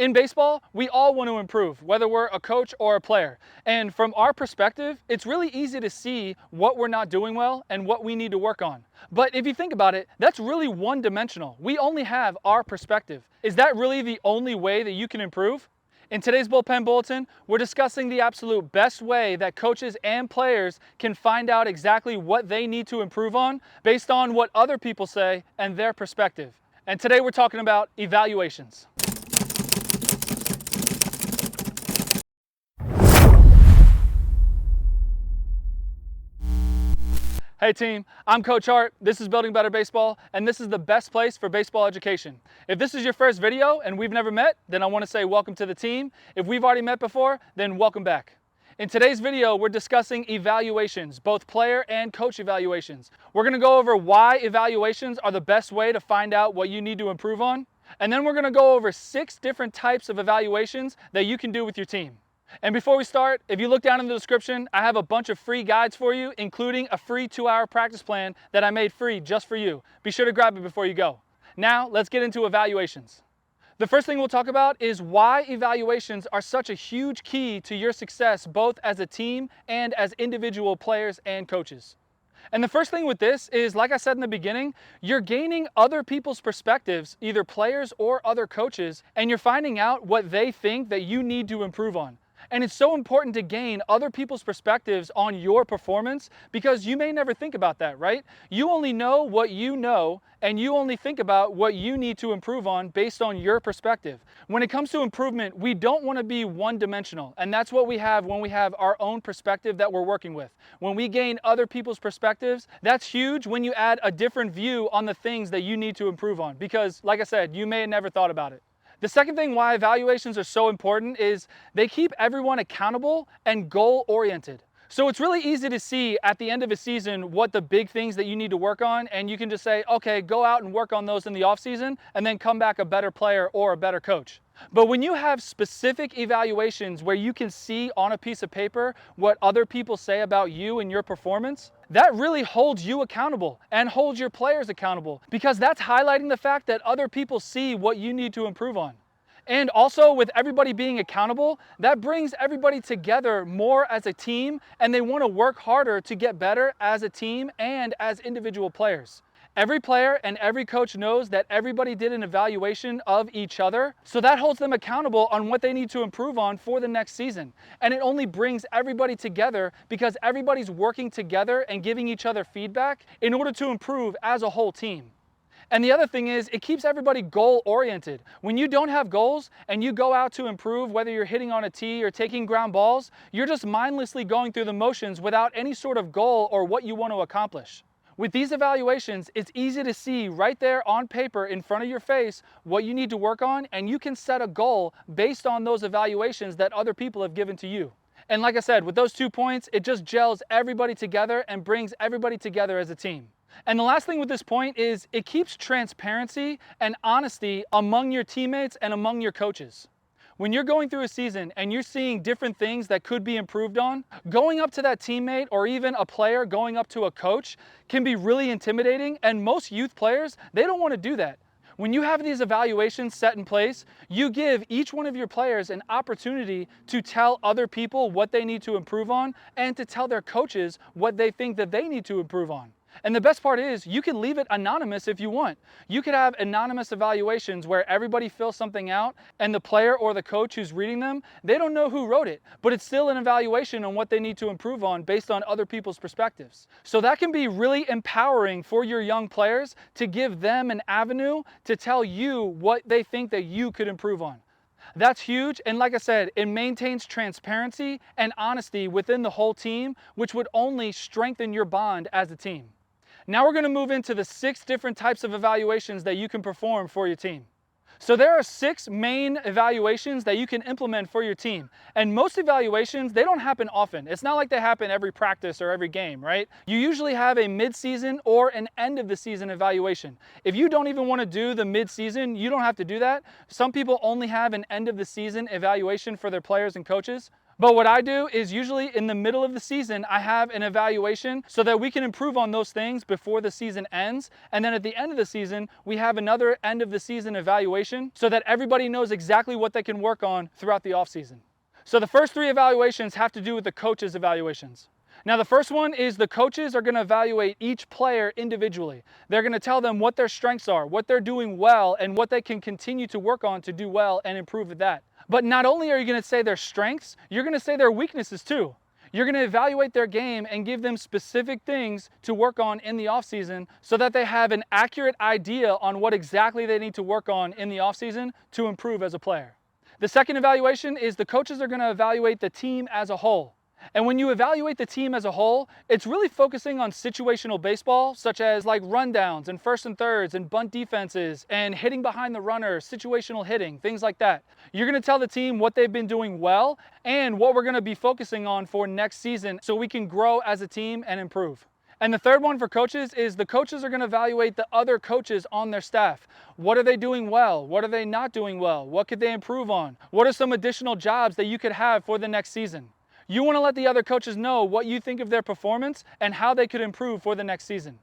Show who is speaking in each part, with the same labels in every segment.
Speaker 1: In baseball, we all want to improve, whether we're a coach or a player. And from our perspective, it's really easy to see what we're not doing well and what we need to work on. But if you think about it, that's really one-dimensional. We only have our perspective. Is that really the only way that you can improve? In today's Bullpen Bulletin, we're discussing the absolute best way that coaches and players can find out exactly what they need to improve on based on what other people say and their perspective. And today we're talking about evaluations. Hey team, I'm Coach Hart, this is Building Better Baseball, and this is the best place for baseball education. If this is your first video and we've never met, then I want to say welcome to the team. If we've already met before, then welcome back. In today's video, we're discussing evaluations, both player and coach evaluations. We're going to go over why evaluations are the best way to find out what you need to improve on, and then we're going to go over 6 different types of evaluations that you can do with your team. And before we start, if you look down in the description, I have a bunch of free guides for you, including a free 2-hour practice plan that I made free just for you. Be sure to grab it before you go. Now, let's get into evaluations. The first thing we'll talk about is why evaluations are such a huge key to your success, both as a team and as individual players and coaches. And the first thing with this is, like I said in the beginning, you're gaining other people's perspectives, either players or other coaches, and you're finding out what they think that you need to improve on. And it's so important to gain other people's perspectives on your performance because you may never think about that, right? You only know what you know, and you only think about what you need to improve on based on your perspective. When it comes to improvement, we don't want to be one-dimensional, and that's what we have when we have our own perspective that we're working with. When we gain other people's perspectives, that's huge when you add a different view on the things that you need to improve on because, like I said, you may have never thought about it. The second thing why evaluations are so important is they keep everyone accountable and goal-oriented. So it's really easy to see at the end of a season what the big things that you need to work on, and you can just say, okay, go out and work on those in the offseason and then come back a better player or a better coach. But when you have specific evaluations where you can see on a piece of paper what other people say about you and your performance, that really holds you accountable and holds your players accountable because that's highlighting the fact that other people see what you need to improve on. And also with everybody being accountable, that brings everybody together more as a team, and they want to work harder to get better as a team and as individual players. Every player and every coach knows that everybody did an evaluation of each other, so that holds them accountable on what they need to improve on for the next season. And it only brings everybody together because everybody's working together and giving each other feedback in order to improve as a whole team. And the other thing is, it keeps everybody goal-oriented. When you don't have goals and you go out to improve, whether you're hitting on a tee or taking ground balls, you're just mindlessly going through the motions without any sort of goal or what you want to accomplish. With these evaluations, it's easy to see right there on paper in front of your face what you need to work on, and you can set a goal based on those evaluations that other people have given to you. And like I said, with those 2 points, it just gels everybody together and brings everybody together as a team. And the last thing with this point is it keeps transparency and honesty among your teammates and among your coaches. When you're going through a season and you're seeing different things that could be improved on, going up to that teammate or even a player going up to a coach can be really intimidating, and most youth players, they don't want to do that. When you have these evaluations set in place, you give each one of your players an opportunity to tell other people what they need to improve on and to tell their coaches what they think that they need to improve on. And the best part is you can leave it anonymous if you want. You could have anonymous evaluations where everybody fills something out and the player or the coach who's reading them, they don't know who wrote it, but it's still an evaluation on what they need to improve on based on other people's perspectives. So that can be really empowering for your young players to give them an avenue to tell you what they think that you could improve on. That's huge, and like I said, it maintains transparency and honesty within the whole team, which would only strengthen your bond as a team. Now we're going to move into the 6 different types of evaluations that you can perform for your team. So there are 6 main evaluations that you can implement for your team. And most evaluations, they don't happen often. It's not like they happen every practice or every game, right? You usually have a mid-season or an end of the season evaluation. If you don't even want to do the mid-season, you don't have to do that. Some people only have an end of the season evaluation for their players and coaches. But what I do is usually in the middle of the season, I have an evaluation so that we can improve on those things before the season ends. And then at the end of the season, we have another end of the season evaluation so that everybody knows exactly what they can work on throughout the offseason. So the first 3 evaluations have to do with the coaches' evaluations. Now the first one is the coaches are going to evaluate each player individually. They're going to tell them what their strengths are, what they're doing well, and what they can continue to work on to do well and improve at that. But not only are you going to say their strengths, you're going to say their weaknesses too. You're going to evaluate their game and give them specific things to work on in the offseason so that they have an accurate idea on what exactly they need to work on in the offseason to improve as a player. The second evaluation is the coaches are going to evaluate the team as a whole. And when you evaluate the team as a whole, it's really focusing on situational baseball, such as like rundowns and first and thirds and bunt defenses and hitting behind the runner, situational hitting, things like that. You're going to tell the team what they've been doing well and what we're going to be focusing on for next season so we can grow as a team and improve. And the third one for coaches is the coaches are going to evaluate the other coaches on their staff. What are they doing well? What are they not doing well? What could they improve on? What are some additional jobs that you could have for the next season? You want to let the other coaches know what you think of their performance and how they could improve for the next season.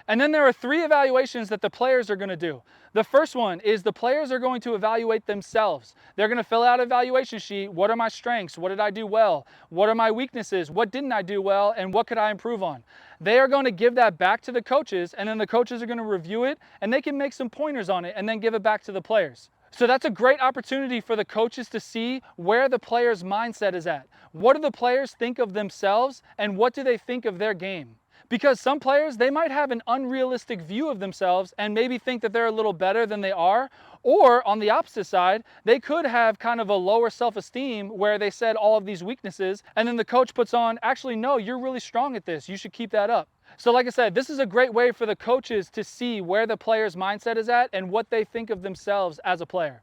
Speaker 1: And then there are 3 evaluations that the players are going to do. The first one is the players are going to evaluate themselves. They're going to fill out an evaluation sheet. What are my strengths? What did I do well? What are my weaknesses? What didn't I do well? And what could I improve on? They are going to give that back to the coaches, and then the coaches are going to review it, and they can make some pointers on it and then give it back to the players. So that's a great opportunity for the coaches to see where the player's mindset is at. What do the players think of themselves, and what do they think of their game? Because some players, they might have an unrealistic view of themselves and maybe think that they're a little better than they are. Or on the opposite side, they could have kind of a lower self-esteem where they said all of these weaknesses, and then the coach puts on, actually, no, you're really strong at this. You should keep that up. So like I said, this is a great way for the coaches to see where the player's mindset is at and what they think of themselves as a player.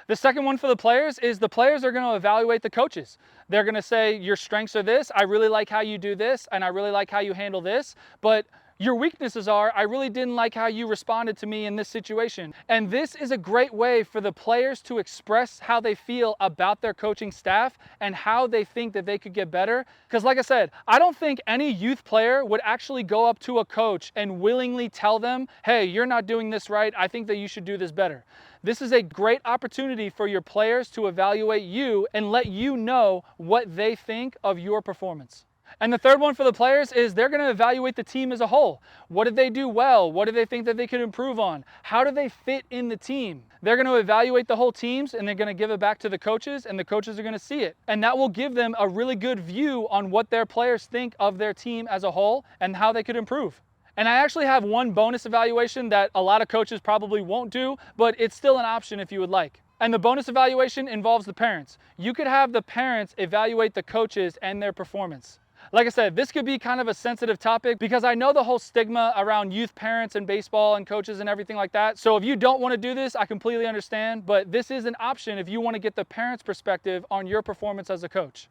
Speaker 1: The second one for the players is the players are going to evaluate the coaches. They're going to say, your strengths are this, I really like how you do this, and I really like how you handle this, but your weaknesses are, I really didn't like how you responded to me in this situation. And this is a great way for the players to express how they feel about their coaching staff and how they think that they could get better. Because like I said, I don't think any youth player would actually go up to a coach and willingly tell them, hey, you're not doing this right. I think that you should do this better. This is a great opportunity for your players to evaluate you and let you know what they think of your performance. And the third one for the players is they're going to evaluate the team as a whole. What did they do well? What do they think that they could improve on? How do they fit in the team? They're going to evaluate the whole teams, and they're going to give it back to the coaches, and the coaches are going to see it. And that will give them a really good view on what their players think of their team as a whole and how they could improve. And I actually have one bonus evaluation that a lot of coaches probably won't do, but it's still an option if you would like. And the bonus evaluation involves the parents. You could have the parents evaluate the coaches and their performance. Like I said, this could be kind of a sensitive topic because I know the whole stigma around youth parents and baseball and coaches and everything like that. So if you don't want to do this, I completely understand, but this is an option if you want to get the parents' perspective on your performance as a coach.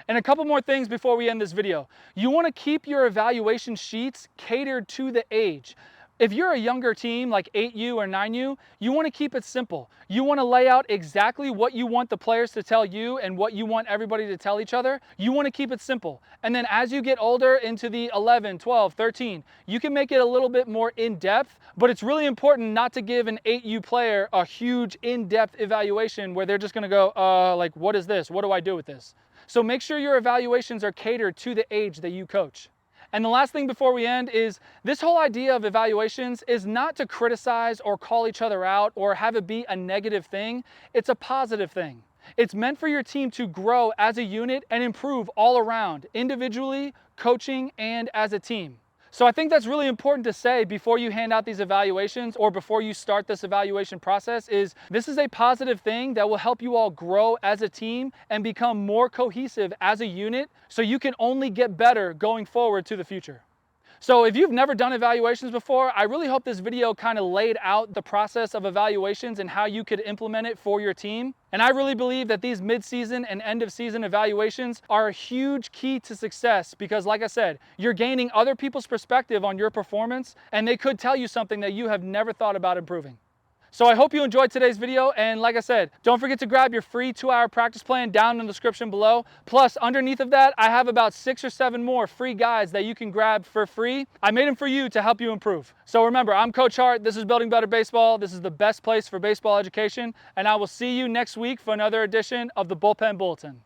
Speaker 1: And a couple more things before we end this video. You want to keep your evaluation sheets catered to the age. If you're a younger team like 8U or 9U, you want to keep it simple. You want to lay out exactly what you want the players to tell you and what you want everybody to tell each other. You want to keep it simple. And then as you get older into the 11, 12, 13, you can make it a little bit more in-depth, but it's really important not to give an 8U player a huge in-depth evaluation where they're just going to go, like, what is this? What do I do with this? So make sure your evaluations are catered to the age that you coach. And the last thing before we end is this whole idea of evaluations is not to criticize or call each other out or have it be a negative thing. It's a positive thing. It's meant for your team to grow as a unit and improve all around, individually, coaching, and as a team. So I think that's really important to say before you hand out these evaluations or before you start this evaluation process is this is a positive thing that will help you all grow as a team and become more cohesive as a unit so you can only get better going forward to the future. So if you've never done evaluations before, I really hope this video kind of laid out the process of evaluations and how you could implement it for your team. And I really believe that these mid-season and end-of-season evaluations are a huge key to success because, like I said, you're gaining other people's perspective on your performance and they could tell you something that you have never thought about improving. So I hope you enjoyed today's video, and like I said, don't forget to grab your free 2-hour practice plan down in the description below. Plus, underneath of that, I have about 6 or 7 more free guides that you can grab for free. I made them for you to help you improve. So remember, I'm Coach Hart. This is Building Better Baseball. This is the best place for baseball education, and I will see you next week for another edition of the Bullpen Bulletin.